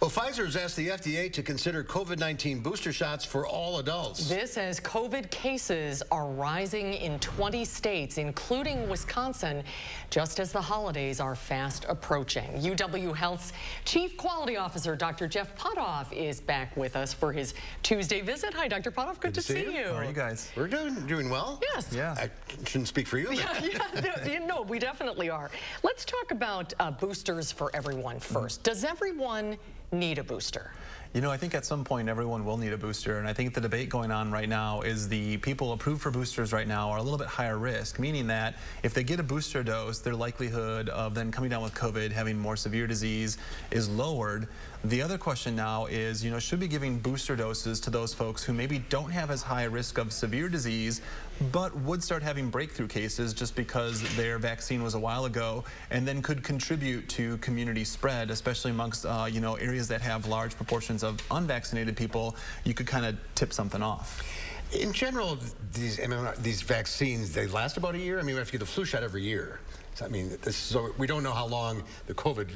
Well, Pfizer has asked the FDA to consider COVID-19 booster shots for all adults. This as COVID cases are rising in 20 states, including Wisconsin, just as the holidays are fast approaching. UW Health's Chief Quality Officer, Dr. Jeff Pothof, is back with us for his Tuesday visit. Hi, Dr. Pothof. Good to see you. How are you guys? We're doing well. Yes. Yeah. I shouldn't speak for you. No, we definitely are. Let's talk about boosters for everyone first. Does everyone need a booster? You know, I think at some point everyone will need a booster, and I think the debate going on right now is the people approved for boosters right now are a little bit higher risk, meaning that if they get a booster dose, their likelihood of then coming down with COVID, having more severe disease, is lowered. The other question now is, should we be giving booster doses to those folks who maybe don't have as high a risk of severe disease, but would start having breakthrough cases just because their vaccine was a while ago, and then could contribute to community spread, especially amongst, areas that have large proportions of unvaccinated people. You could kind of tip something off. In general, these vaccines, they last about a year. I mean, we have to get the flu shot every year. So, so we don't know how long the COVID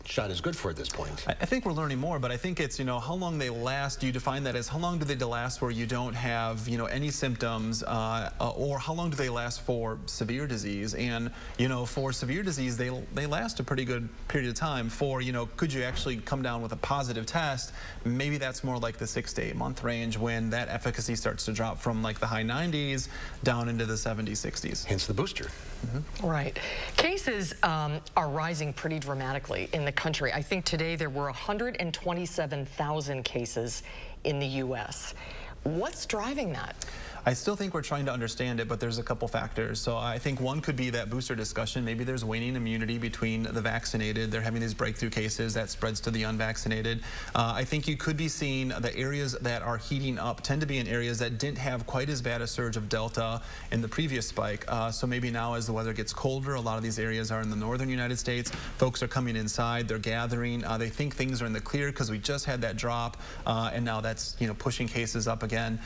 shot is good for at this point. I think we're learning more, but I think it's, how long they last. Do you define that as how long do they last where you don't have, any symptoms, or how long do they last for severe disease? And, for severe disease, they last a pretty good period of time. For, could you actually come down with a positive test? Maybe that's more like the 6 to 8 month range when that efficacy starts to drop from like the high 90s down into the 70s, 60s. Hence the booster. Mm-hmm. Right. Cases are rising pretty dramatically in the country. I think today there were 127,000 cases in the U.S. What's driving that? I still think we're trying to understand it, but there's a couple factors. So I think one could be that booster discussion. Maybe there's waning immunity between the vaccinated. They're having these breakthrough cases that spreads to the unvaccinated. I think you could be seeing the areas that are heating up tend to be in areas that didn't have quite as bad a surge of Delta in the previous spike. So maybe now as the weather gets colder, a lot of these areas are in the northern United States. Folks are coming inside, they're gathering. They think things are in the clear because we just had that drop, and now that's, pushing cases up again.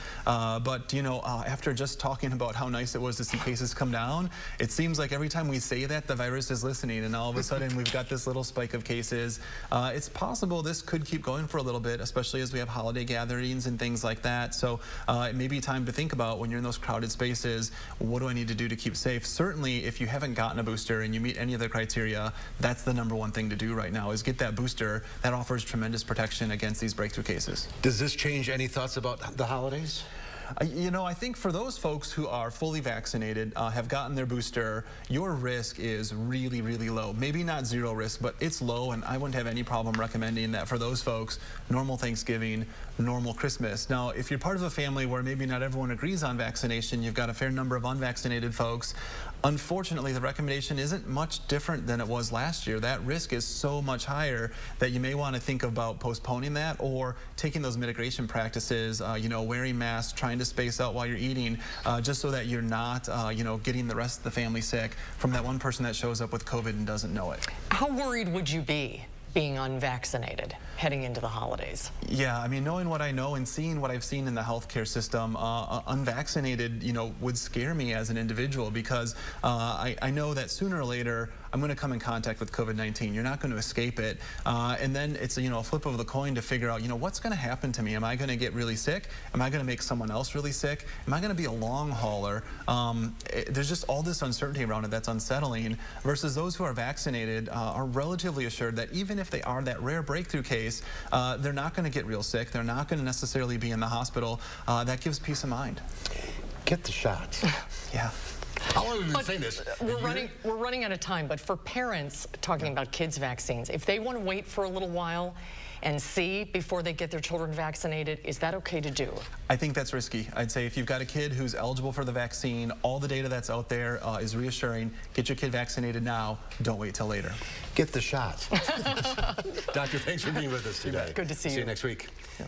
After just talking about how nice it was to see cases come down, it seems like every time we say that, the virus is listening, and all of a sudden we've got this little spike of cases. It's possible this could keep going for a little bit, especially as we have holiday gatherings and things like that. So it may be time to think about, when you're in those crowded spaces, what do I need to do to keep safe? Certainly, if you haven't gotten a booster and you meet any of the criteria, that's the #1 thing to do right now, is get that booster. That offers tremendous protection against these breakthrough cases. Does this change any thoughts about the holidays? I think for those folks who are fully vaccinated, have gotten their booster, your risk is really, really low. Maybe not zero risk, but it's low, and I wouldn't have any problem recommending that for those folks, normal Thanksgiving, normal Christmas. Now, if you're part of a family where maybe not everyone agrees on vaccination, you've got a fair number of unvaccinated folks, unfortunately, the recommendation isn't much different than it was last year. That risk is so much higher that you may want to think about postponing that or taking those mitigation practices, wearing masks, trying to space out while you're eating, just so that you're not, getting the rest of the family sick from that one person that shows up with COVID and doesn't know it. How worried would you be being unvaccinated heading into the holidays? Yeah, knowing what I know and seeing what I've seen in the healthcare system, unvaccinated, would scare me as an individual, because I know that sooner or later I'm going to come in contact with COVID-19. You're not going to escape it. And then it's a flip of the coin to figure out, what's going to happen to me? Am I going to get really sick? Am I going to make someone else really sick? Am I going to be a long hauler? There's just all this uncertainty around it that's unsettling, versus those who are vaccinated are relatively assured that even if they are that rare breakthrough case, they're not going to get real sick. They're not going to necessarily be in the hospital. That gives peace of mind. Get the shot. Yeah. How long have we been saying this? We're running out of time, but for parents talking about kids' vaccines, if they want to wait for a little while and see before they get their children vaccinated, is that okay to do? I think that's risky. I'd say if you've got a kid who's eligible for the vaccine, all the data that's out there is reassuring. Get your kid vaccinated now. Don't wait till later. Get the shot. Doctor, thanks for being with us today. Good to see you. See you next week. Yeah.